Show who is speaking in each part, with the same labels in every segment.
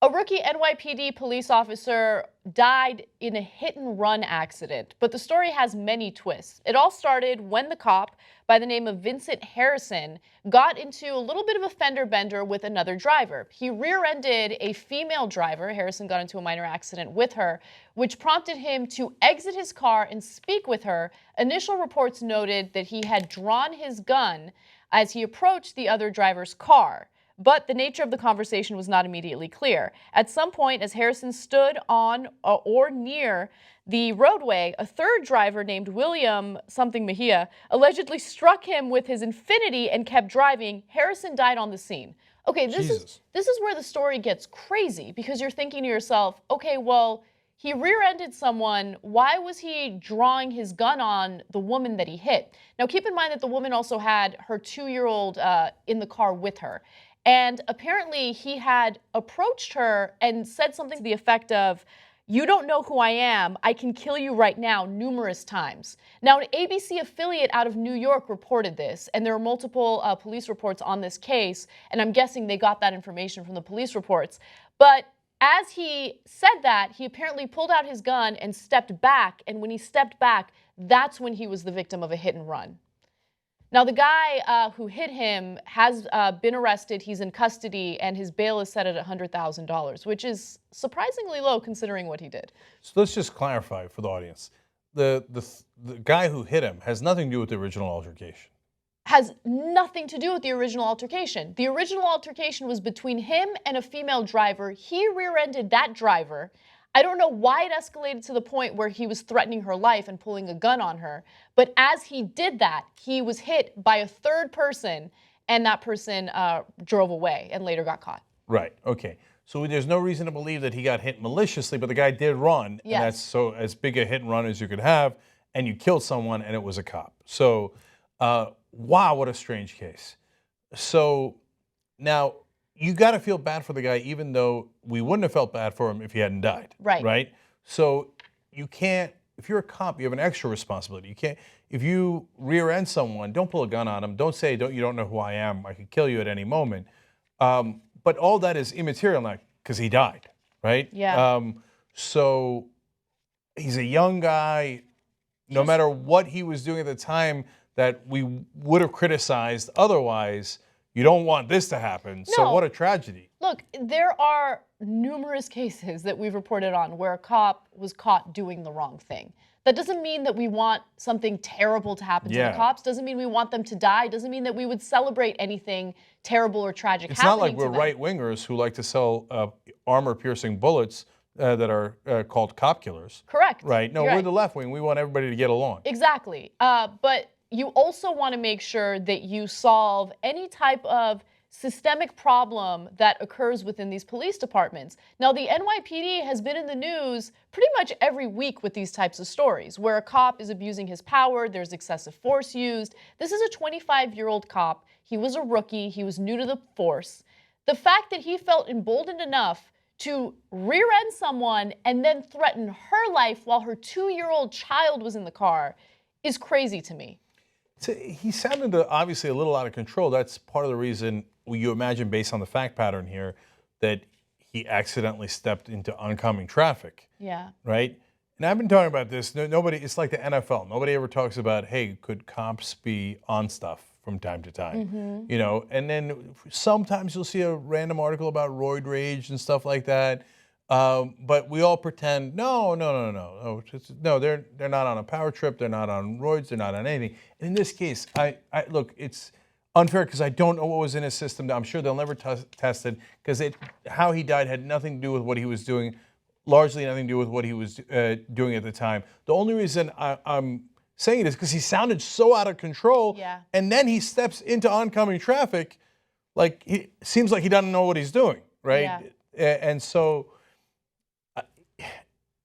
Speaker 1: A rookie NYPD police officer died in a hit-and-run accident, but the story has many twists. It all started when the cop, by the name of Vincent Harrison, got into a little bit of a fender bender with another driver. He rear-ended a female driver. Harrison got into a minor accident with her, which prompted him to exit his car and speak with her. Initial reports noted that he had drawn his gun as he approached the other driver's car. But the nature of the conversation was not immediately clear. At some point, as Harrison stood on or near the roadway, a third driver named William Espinal-Mejia allegedly struck him with his Infiniti and kept driving. Harrison died on the scene. Okay, this is where the story gets crazy, because you're thinking to yourself, okay, well, he rear-ended someone. Why was he drawing his gun on the woman that he hit? Now, keep in mind that the woman also had her 2-year-old in the car with her. And apparently he had approached her and said something to the effect of, "You don't know who I am. I can kill you right now," numerous times. Now, an ABC affiliate out of New York reported this, and there are multiple police reports on this case, and I'm guessing they got that information from the police reports. But as he said that, he apparently pulled out his gun and stepped back, and when he stepped back, that's when he was the victim of a hit and run. Now, the guy who hit him has been arrested. He's in custody, and his bail is set at $100,000, which is surprisingly low considering what he did.
Speaker 2: So let's just clarify for the audience. The guy who hit him has nothing to do with the original altercation.
Speaker 1: Has nothing to do with the original altercation. The original altercation was between him and a female driver. He rear-ended that driver. I don't know why it escalated to the point where he was threatening her life and pulling a gun on her. But as he did that, he was hit by a third person, and that person drove away and later got caught.
Speaker 2: Right. Okay. So there's no reason to believe that he got hit maliciously, but the guy did run.
Speaker 1: Yes.
Speaker 2: And that's so as big a hit and run as you could have, and you killed someone, and it was a cop. So, wow, what a strange case. So now, you got to feel bad for the guy, even though we wouldn't have felt bad for him if he hadn't died.
Speaker 1: Right.
Speaker 2: Right? So you can't, if you're a cop, you have an extra responsibility. You can't, if you rear end someone, don't pull a gun on them. Don't say, you don't know who I am. I could kill you at any moment. But all that is immaterial now because he died. Right?
Speaker 1: Yeah.
Speaker 2: So he's a young guy. No matter what he was doing at the time that we would have criticized otherwise, you don't want this to happen,
Speaker 1: No.
Speaker 2: so what a tragedy.
Speaker 1: Look, there are numerous cases that we've reported on where a cop was caught doing the wrong thing. That doesn't mean that we want something terrible to happen to the cops. Doesn't mean we want them to die. Doesn't mean that we would celebrate anything terrible or tragic happening to them.
Speaker 2: It's not like we're right-wingers who like to sell armor-piercing bullets that are called cop killers.
Speaker 1: Correct.
Speaker 2: Right? No, we're the left wing. We want everybody to get along.
Speaker 1: Exactly. But you also want to make sure that you solve any type of systemic problem that occurs within these police departments. Now, the NYPD has been in the news pretty much every week with these types of stories, where a cop is abusing his power, there's excessive force used. This is a 25-year-old cop. He was a rookie. He was new to the force. The fact that he felt emboldened enough to rear-end someone and then threaten her life while her 2-year-old child was in the car is crazy to me.
Speaker 2: So he sounded obviously a little out of control. That's part of the reason you imagine, based on the fact pattern here, that he accidentally stepped into oncoming traffic.
Speaker 1: Yeah.
Speaker 2: Right? And I've been talking about this. Nobody, it's like the NFL. Nobody ever talks about, hey, could cops be on stuff from time to time?
Speaker 1: Mm-hmm.
Speaker 2: You know, and then sometimes you'll see a random article about roid rage and stuff like that. But we all pretend, no, they're not on a power trip, they're not on roids, they're not on anything. And in this case, look, it's unfair because I don't know what was in his system. I'm sure they'll never test it because how he died had nothing to do with what he was doing, largely nothing to do with what he was doing at the time. The only reason I'm saying it is because he sounded so out of control, and then he steps into oncoming traffic, like he seems like he doesn't know what he's doing, right? Yeah. And so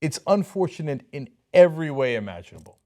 Speaker 2: it's unfortunate in every way imaginable.